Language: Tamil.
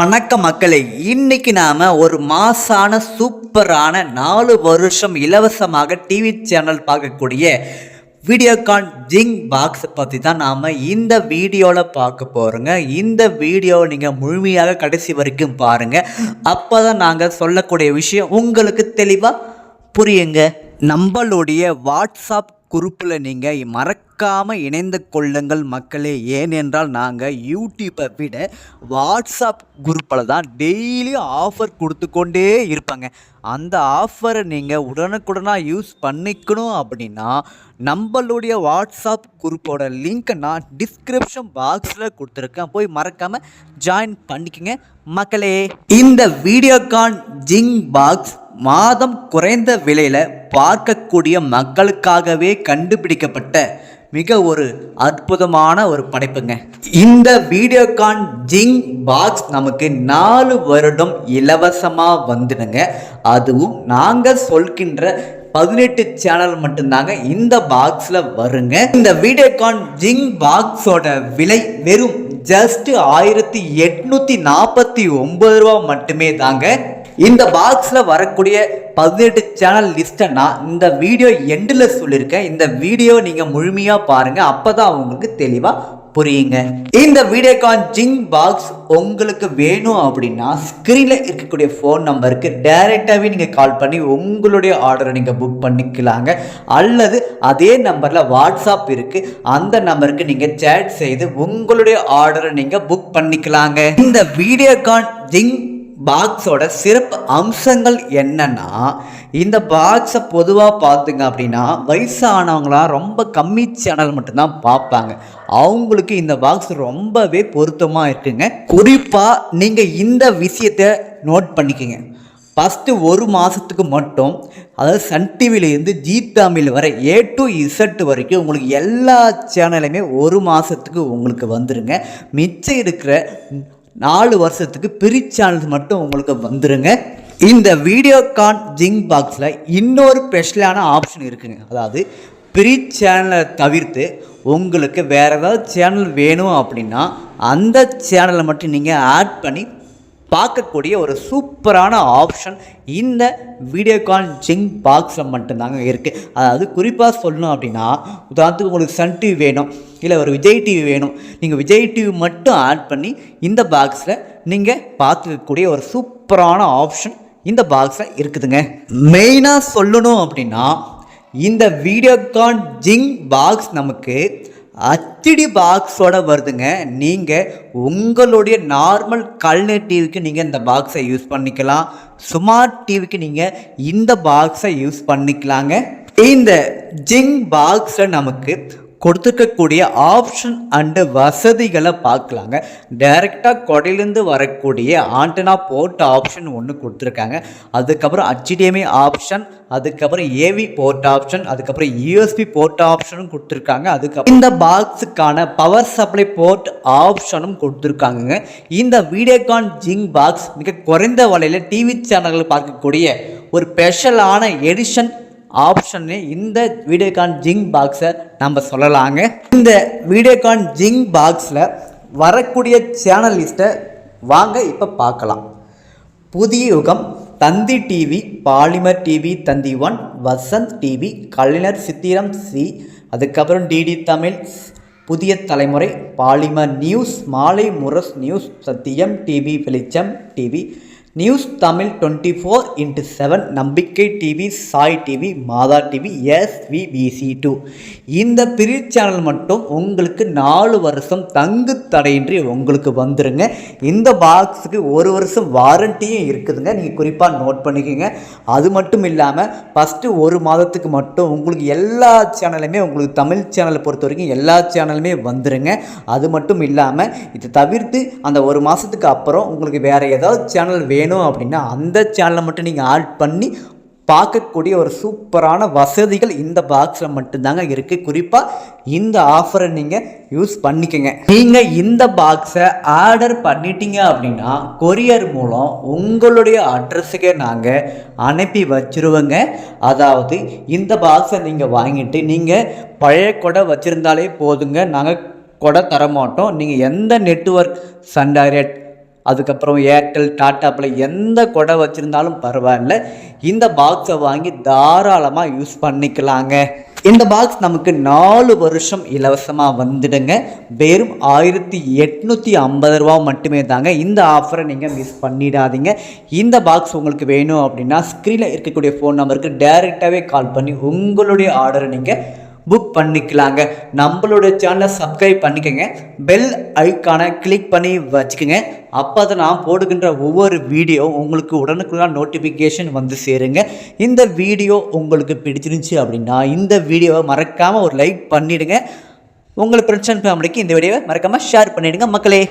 வணக்கம் மக்களே, இன்னைக்கு நாம ஒரு மாசான சூப்பரான 4 வருஷம் இலவசமாக டிவி சேனல் பார்க்கக்கூடிய வீடியோகான் ஜிங் பாக்ஸ் பற்றி தான் நாம் இந்த வீடியோவில் பார்க்க போகிறோங்க. இந்த வீடியோவை நீங்கள் முழுமையாக கடைசி வரைக்கும் பாருங்கள். அப்போ தான் நாங்கள் சொல்லக்கூடிய விஷயம் உங்களுக்கு தெளிவாக புரியுங்க. நம்மளுடைய வாட்ஸ்அப் குரூப்பில் நீங்கள் மறக்காமல் இணைந்து கொள்ளுங்கள் மக்களே. ஏனென்றால் நாங்கள் யூடியூப்பை விட வாட்ஸ்அப் குரூப்பில் தான் டெய்லி ஆஃபர் கொடுத்து கொண்டே இருப்பாங்க. அந்த ஆஃபரை நீங்கள் உடனுக்குடனாக யூஸ் பண்ணிக்கணும் அப்படின்னா நம்மளுடைய வாட்ஸ்அப் குரூப்போட லிங்க்கை நான் டிஸ்கிரிப்ஷன் பாக்ஸில் கொடுத்துருக்கேன், போய் மறக்காமல் ஜாயின் பண்ணிக்கங்க மக்களே. இந்த வீடியோகான் ஜிங் பாக்ஸ் மாதம் குறைந்த விலையில் பார்க்கக்கூடிய மக்களுக்காகவே கண்டுபிடிக்கப்பட்ட மிக ஒரு அற்புதமான ஒரு படைப்புங்க. இந்த வீடியோகான் ஜிங் பாக்ஸ் நமக்கு 4 வருடம் இலவசமாக வந்துடுங்க. அதுவும் நாங்கள் சொல்கின்ற 18 சேனல் மட்டும்தாங்க இந்த பாக்ஸில் வருங்க. இந்த வீடியோகான் ஜிங் பாக்ஸோட விலை வெறும் ஜஸ்ட் 1849 ரூபா மட்டுமே தாங்க. இந்த பாக்ஸில் வரக்கூடிய 18 சேனல் லிஸ்ட்டை நான் இந்த வீடியோ எண்டில் சொல்லியிருக்கேன். இந்த வீடியோ நீங்கள் முழுமையாக பாருங்கள், அப்போ தான் உங்களுக்கு தெளிவாக புரியுங்க. இந்த வீடியோகான் ஜிங் பாக்ஸ் உங்களுக்கு வேணும் அப்படின்னா ஸ்க்ரீனில் இருக்கக்கூடிய ஃபோன் நம்பருக்கு டைரெக்டாகவே நீங்கள் கால் பண்ணி உங்களுடைய ஆர்டரை நீங்கள் புக் பண்ணிக்கலாங்க. அல்லது அதே நம்பரில் வாட்ஸ்அப் இருக்குது, அந்த நம்பருக்கு நீங்கள் சேட் செய்து உங்களுடைய ஆர்டரை நீங்கள் புக் பண்ணிக்கலாங்க. இந்த வீடியோகான் ஜிங் பாக்ஸோட சிறப்பு அம்சங்கள் என்னன்னா, இந்த பாக்ஸை பொதுவாக பார்த்துங்க அப்படின்னா வயசானவங்களாம் ரொம்ப கம்மி சேனல் மட்டும்தான் பார்ப்பாங்க. அவங்களுக்கு இந்த பாக்ஸ் ரொம்பவே பொருத்தமாக இருக்குங்க. குறிப்பாக நீங்கள் இந்த விஷயத்தை நோட் பண்ணிக்கோங்க. ஃபஸ்ட்டு 1 மாதத்துக்கு மட்டும், அதாவது சன் டிவிலேருந்து ஜி தமிழ் வரை A to Z வரைக்கும் உங்களுக்கு எல்லா சேனலுமே 1 மாதத்துக்கு உங்களுக்கு வந்துடுங்க. மிச்சம் இருக்கிற 4 வருஷத்துக்கு பிரி சேனல்ஸ் மட்டும் உங்களுக்கு வந்துடுங்க. இந்த வீடியோகான் ஜிங் பாக்ஸில் இன்னொரு ஸ்பெஷலான ஆப்ஷன் இருக்குங்க. அதாவது பிரி சேனலை தவிர்த்து உங்களுக்கு வேறு ஏதாவது சேனல் வேணும் அப்படின்னா அந்த சேனலை மட்டும் நீங்கள் ஆட் பண்ணி பார்க்கக்கூடிய ஒரு சூப்பரான ஆப்ஷன் இந்த வீடியோகான் ஜிங் பாக்ஸில் மட்டும்தாங்க இருக்குது. அதாவது குறிப்பாக சொல்லணும் அப்படின்னா, உதாரணத்துக்கு உங்களுக்கு சன் டிவி வேணும், இல்லை ஒரு விஜய் டிவி வேணும், நீங்கள் விஜய் டிவி மட்டும் ஆட் பண்ணி இந்த பாக்ஸில் நீங்கள் பார்த்துக்கக்கூடிய ஒரு சூப்பரான ஆப்ஷன் இந்த பாக்ஸில் இருக்குதுங்க. மெயினாக சொல்லணும் அப்படின்னா இந்த வீடியோகான் ஜிங் பாக்ஸ் நமக்கு HD பாக்ஸோட வருதுங்க. நீங்கள் உங்களுடைய நார்மல் கலர் டிவிக்கு நீங்கள் இந்த பாக்ஸை யூஸ் பண்ணிக்கலாம். ஸ்மார்ட் டிவிக்கு நீங்கள் இந்த பாக்ஸை யூஸ் பண்ணிக்கலாங்க. இந்த ஜிங் பாக்ஸில் நமக்கு கொடுத்துருக்கக்கூடிய ஆப்ஷன் அண்டு வசதிகளை பார்க்கலாங்க. டைரெக்டாக கொடையிலேருந்து வரக்கூடிய ஆண்டனா போர்ட் ஆப்ஷன் ஒன்று கொடுத்துருக்காங்க. அதுக்கப்புறம் HDMI ஆப்ஷன், அதுக்கப்புறம் AV போர்ட் ஆப்ஷன், அதுக்கப்புறம் USB போர்ட் ஆப்ஷனும் கொடுத்துருக்காங்க. அதுக்கப்புறம் இந்த பாக்ஸுக்கான பவர் சப்ளை போர்ட் ஆப்ஷனும் கொடுத்துருக்காங்க. இந்த வீடியோகான் ஜிங் பாக்ஸ் மிக குறைந்த விலையில் டிவி சேனல்கள் பார்க்கக்கூடிய ஒரு ஸ்பெஷலான எடிஷன் ஆப்ஷனே இந்த வீடியோகான் ஜிங் பாக்ஸை நம்ம சொல்லலாங்க. இந்த வீடியோகான் ஜிங் பாக்ஸில் வரக்கூடிய சேனல் லிஸ்ட்டை வாங்க இப்போ பார்க்கலாம். புதிய யுகம், தந்தி டிவி, பாலிமர் டிவி, தந்தி 1, வசந்த் டிவி, கலைஞர் சித்திரம் சி, அதுக்கப்புறம் DD தமிழ், புதிய தலைமுறை, பாலிமர் நியூஸ், மாலை முரசு நியூஸ், சத்தியம் டிவி, வெளிச்சம் டிவி, நியூஸ் தமிழ் 24x7, நம்பிக்கை டிவி, சாய் டிவி, மாதா டிவி, SVBC2. இந்த பிரி சேனல் மட்டும் உங்களுக்கு 4 வருஷம் தங்கு தடையின்றி உங்களுக்கு வந்துடுங்க. இந்த பாக்ஸுக்கு 1 வருஷம் வாரண்டியும் இருக்குதுங்க. நீங்கள் குறிப்பாக நோட் பண்ணிக்கோங்க. அது மட்டும் இல்லாமல் ஃபஸ்ட்டு 1 மாதத்துக்கு மட்டும் உங்களுக்கு எல்லா சேனலுமே, உங்களுக்கு தமிழ் சேனலை பொறுத்த வரைக்கும் எல்லா சேனலுமே வந்துடுங்க. அது மட்டும் இல்லாமல் இதை தவிர்த்து அந்த 1 மாதத்துக்கு அப்புறம் உங்களுக்கு வேறு ஏதாவது சேனல் வேணும் அப்படின்னா அந்த சேனலை மட்டும் நீங்கள் ஆட் பண்ணி பார்க்கக்கூடிய ஒரு சூப்பரான வசதிகள் இந்த பாக்ஸில் மட்டும்தாங்க இருக்குது. குறிப்பாக இந்த ஆஃபரை நீங்கள் யூஸ் பண்ணிக்கோங்க. நீங்கள் இந்த பாக்ஸை ஆர்டர் பண்ணிட்டீங்க அப்படின்னா கொரியர் மூலம் உங்களுடைய அட்ரஸுக்கே நாங்கள் அனுப்பி வச்சுருவோங்க. அதாவது இந்த பாக்ஸை நீங்கள் வாங்கிட்டு நீங்கள் பழைய கொடை வச்சுருந்தாலே போதுங்க, நாங்கள் கொடை தரமாட்டோம். நீங்கள் எந்த நெட்வொர்க், சன் டைரக்ட், அதுக்கப்புறம் ஏர்டெல், டாடா ப்ளே எந்த கொடை வச்சுருந்தாலும் பரவாயில்ல, இந்த பாக்ஸை வாங்கி தாராளமாக யூஸ் பண்ணிக்கலாங்க. இந்த பாக்ஸ் நமக்கு 4 வருஷம் இலவசமாக வந்துடுங்க. வெறும் 1850 ரூபா மட்டுமே தாங்க. இந்த ஆஃபரை நீங்கள் மிஸ் பண்ணிடாதீங்க. இந்த பாக்ஸ் உங்களுக்கு வேணும் அப்படின்னா ஸ்க்ரீனில் இருக்கக்கூடிய ஃபோன் நம்பருக்கு டைரெக்டாகவே கால் பண்ணி உங்களுடைய ஆர்டரை நீங்கள் புக் பண்ணிக்கலாங்க. நம்மளுடைய சேனலை சப்ஸ்கிரைப் பண்ணிக்கோங்க, பெல் ஐக்கானை கிளிக் பண்ணி வச்சுக்கோங்க. அப்போ தான் நான் போடுகின்ற ஒவ்வொரு வீடியோ உங்களுக்கு உடனுக்குடன் நோட்டிஃபிகேஷன் வந்து சேருங்க. இந்த வீடியோ உங்களுக்கு பிடிச்சிருந்துச்சி அப்படின்னா இந்த வீடியோவை மறக்காமல் ஒரு லைக் பண்ணிவிடுங்க. உங்களுக்கு ஃப்ரெண்ட்ஸ் அண்ட் ஃபேமிலிக்கு இந்த வீடியோவை மறக்காமல் ஷேர் பண்ணிவிடுங்க மக்களே.